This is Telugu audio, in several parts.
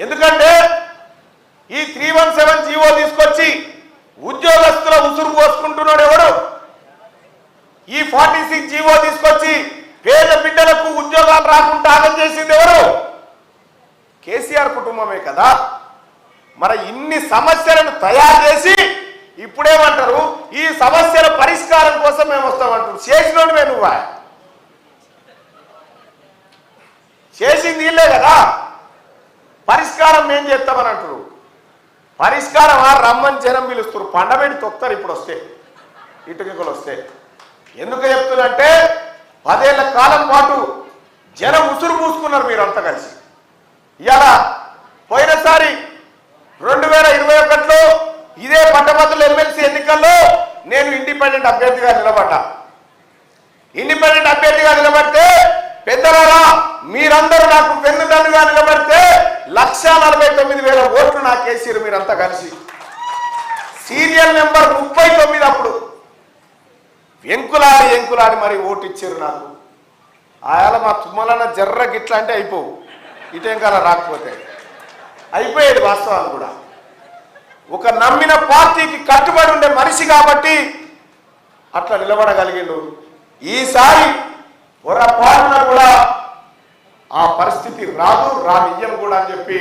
ఎందుకంటే ఈ 317 జీవో తీసుకొచ్చి ఉద్యోగస్తుల ఉసురు పోసుకుంటున్నాడు ఎవడు? ఈ 46 జీవో తీసుకొచ్చి పేద బిడ్డలకు ఉద్యోగాలు రాకుండా ఆగం చేసింది ఎవరు? కేసీఆర్ కుటుంబమే కదా. మరి ఇన్ని సమస్యలను తయారు చేసి ఇప్పుడేమంటారు? ఈ సమస్యల పరిష్కారం కోసం మేము వస్తామంటారు. చేసినోడివే నువ్వా? చేసింది ఇల్లే కదా. పరిష్కారం మేము చేస్తామని అంటారు. పరిష్కారం రమ్మని జనం పిలుస్తారు, పండబెట్టి తొక్తారు. ఇప్పుడు వస్తే ఇటుకలు వస్తే ఎందుకు చెప్తున్నంటే 10 ఏళ్ల కాలం పాటు జనం ఉసురు పూసుకున్నారు మీరంతా కలిసి. ఇవాళ పోయినసారి 2021లో ఇదే పట్టభద్రుల ఎమ్మెల్సీ ఎన్నికల్లో నేను ఇండిపెండెంట్ అభ్యర్థిగా నిలబడ్డా. ఇండిపెండెంట్ అభ్యర్థిగా నిలబడితే పెద్దవారా మీరందరూ నాకు పెన్నుదన్నుగా నిలబడితే 1,49,000 ఓట్లు నాకు వేసారు మీరంతా కలిసి. సీరియల్ నెంబర్ 39 అప్పుడు ఎంకులాడి మరి ఓటు ఇచ్చారు నాకు. ఆయాల మా తుమ్మలన్న జర్ర గిట్లా అంటే అయిపోవు, ఇటెంకాల రాకపోతే అయిపోయేది. వాస్తవాలు కూడా ఒక నమ్మిన పార్టీకి కట్టుబడి ఉండే మనిషి కాబట్టి అట్లా నిలబడగలిగిండు. ఈసారి పొరపాటున కూడా ఆ పరిస్థితి రానియ్యం కూడా అని చెప్పి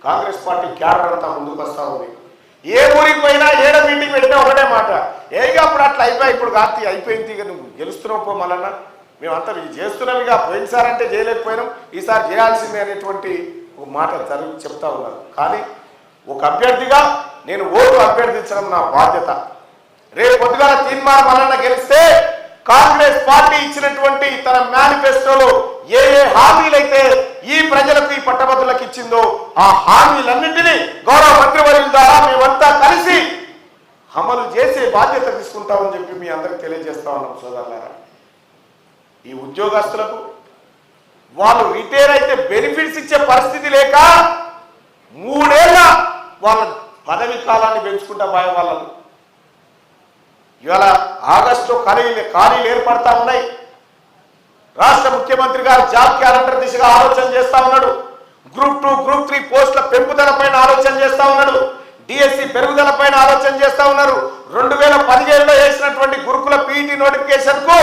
కాంగ్రెస్ పార్టీ క్యాడర్ అంతా ముందుకు వస్తా ఉంది. ఏ ఊరికి పోయినా ఏడ మీటింగ్ పెట్టినా ఒకటే మాట, అప్పుడు అట్లా అయిపోయి ఇప్పుడు కార్తీ అయిపోయింది, ఇక నువ్వు గెలుస్తున్నావు పో మళ్ళా మేమంతా చేస్తున్నాం, ఇక పోయినసారి అంటే చేయలేకపోయినాం ఈసారి చేయాల్సిందే అనేటువంటి ఒక మాట చెప్తా ఉన్నారు. కానీ ఒక అభ్యర్థిగా నేను ఓటు అభ్యర్థించడం నా బాధ్యత. రేపు పొద్దుగాల తీర్మానం మల్లన్న గెలిస్తే కాంగ్రెస్ పార్టీ ఇచ్చినటువంటి తన మేనిఫెస్టోలో ఏ హామీలైతే ఈ ప్రజలకు ఈ పట్టభద్రులకు ఇచ్చిందో ఆ హామీలన్నింటినీ గౌరవ మంత్రివర్యుల ద్వారా మేమంతా కలిసి అమలు చేసే బాధ్యత తీసుకుంటామని చెప్పి మీ అందరికి తెలియజేస్తా ఉన్నాం. సోదరులారా, ఈ ఉద్యోగస్తులకు వాళ్ళు రిటైర్ అయితే బెనిఫిట్స్ ఇచ్చే పరిస్థితి లేక 3 ఏళ్ళ వాళ్ళ పదవి కాలాన్ని పెంచుకుంటా పోయే వాళ్ళను ఇవాళ ఆగస్టులో ఖాళీలు ఏర్పడతా ఉన్నాయి. రాష్ట్ర ముఖ్యమంత్రి గారు జాబ్ క్యాలెండర్ దిశగా ఆలోచన చేస్తా ఉన్నాడు. గ్రూప్ 2, గ్రూప్ 3 పోస్టుల పెంపుదల పైన ఆలోచన చేస్తా ఉన్నాడు. డిఎస్సి పెరుగుదల పైన ఆలోచన చేస్తా ఉన్నారు. 2017లో వేసినటువంటి గురుకుల పీఈటీ నోటిఫికేషన్ కు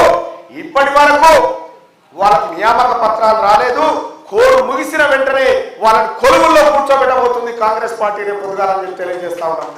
ఇప్పటి వరకు వాళ్ళకి నియామక పత్రాలు రాలేదు. కోరు ముగిసిన వెంటనే వాళ్ళని కొలువుల్లో కూర్చోబెట్టబోతుంది కాంగ్రెస్ పార్టీ రేపు పొద్దుగాలని తెలియజేస్తా ఉన్నాం.